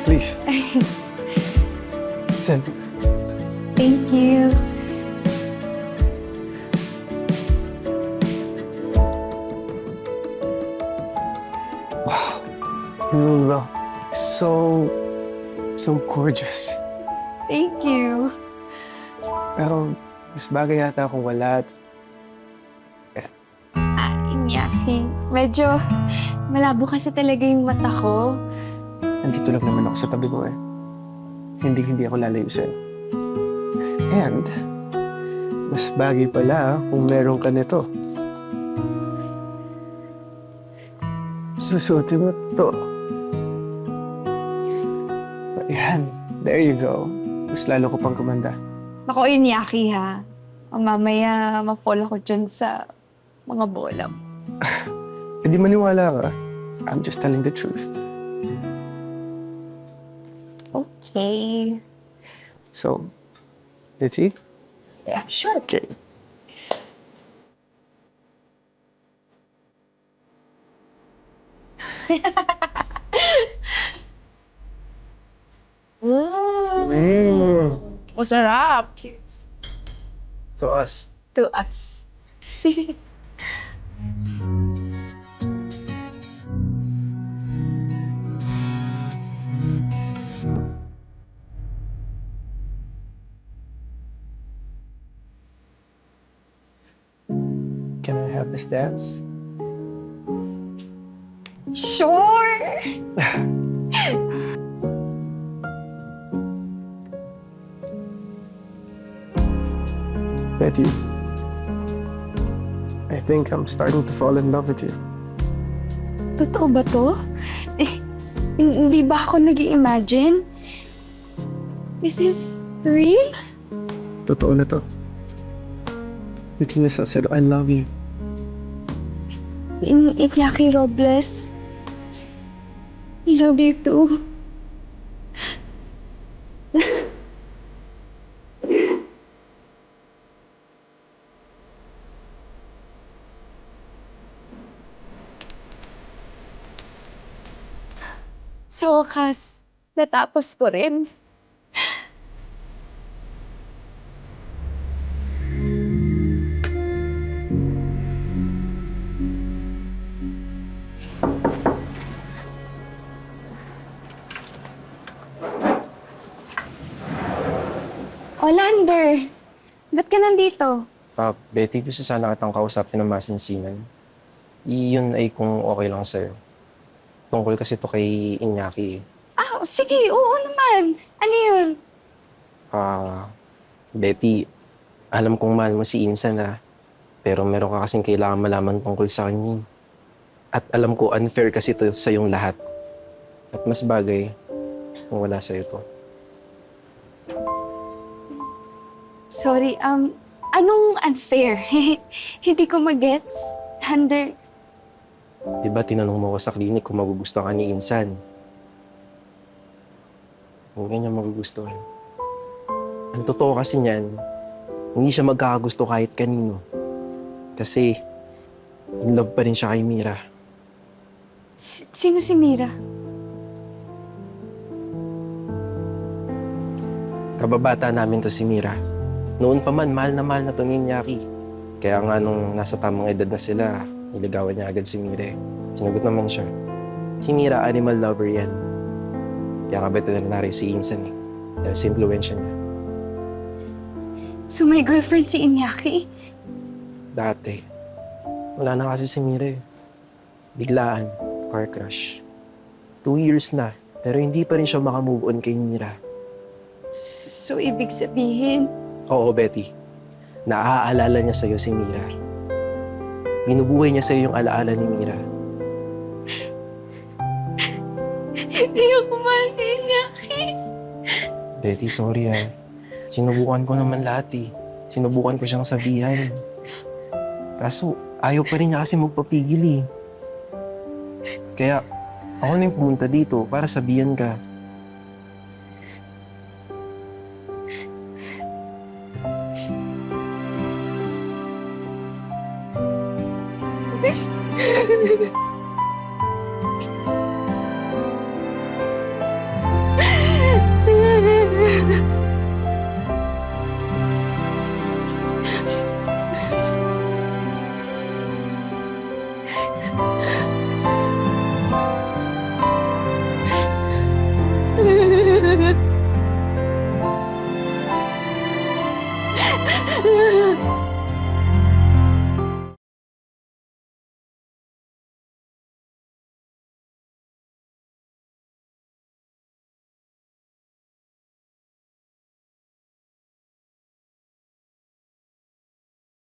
Please. Send. Thank you. You look so gorgeous. Thank you. Pero mas bagay yata kung wala. Inyaki. Medyo malabo kasi talaga yung mata ko. Nandito lang naman ako sa tabi mo eh. Hindi ako lalayo sa'yo. And, mas bagay pala kung meron ka nito. Susuotin mo to. Ayan, there you go. Mas lalo ko pang kumanda. Ako Inyaki ha. Mamaya ma-fall ako dyan sa mga bola mo. Eh di maniwala ka. I'm just telling the truth. Okay. So, let's see? Yeah, sure. Okay. Masarap. Cheers. So us. To us. Can I have this dance? Sure! Betty, I think I'm starting to fall in love with you. Totoo ba to? Hindi ba ako nag-i-imagine? Is this real? Totoo na to. Betty, said I love you. Inyaki Robles. I love you too. Sa wakas, natapos ko rin. Olander, ba't ka nandito? Betty, gusto sana kitang kausapin ng masinsinan. Iyon ay kung okay lang sa'yo. Tungkol kasi to kay Inyaki. Sige, oo naman. Ano yun? Betty, alam kong mahal mo si Insan pero meron ka kasing kailangan malaman tungkol sa kanya. At alam ko unfair kasi to sa yung lahat. At mas bagay kung wala sa'yo to. Sorry, anong unfair? Hindi ko magets. Lander, Diba tinanong mo ko sa klinik kung magugustuhan ka ni Insan? Hindi niya magugustuhan. Ang totoo kasi niyan, hindi siya magkakagusto kahit kanino. Kasi, in love pa rin siya kay Mira. sino si Mira? Kababata namin to si Mira. Noon pa man, mahal na to ni Inyaki. Kaya nga nung nasa tamang edad na sila, niligawan niya agad si Mira eh. Sinagot naman siya. Si Mira, animal lover yan. Kaya nga veterinaryo si Insan eh. Dahil sa impluensya niya. So may girlfriend si Inyaki? Dati. Wala na kasi si Mira eh. Biglaan, car crash. 2 years na, pero hindi pa rin siya makamove on kay Mira. So ibig sabihin, Oo, Betty. Naaalala niya sa'yo si Mira. Binubuhay niya sa'yo yung alaala ni Mira. hindi ako mahal kay Inyaki. Betty, sorry Sinubukan ko naman lahat Sinubukan ko siyang sabihan. Kaso, ayaw pa rin niya kasi magpapigil Kaya, ako na yung pumunta dito para sabihan ka.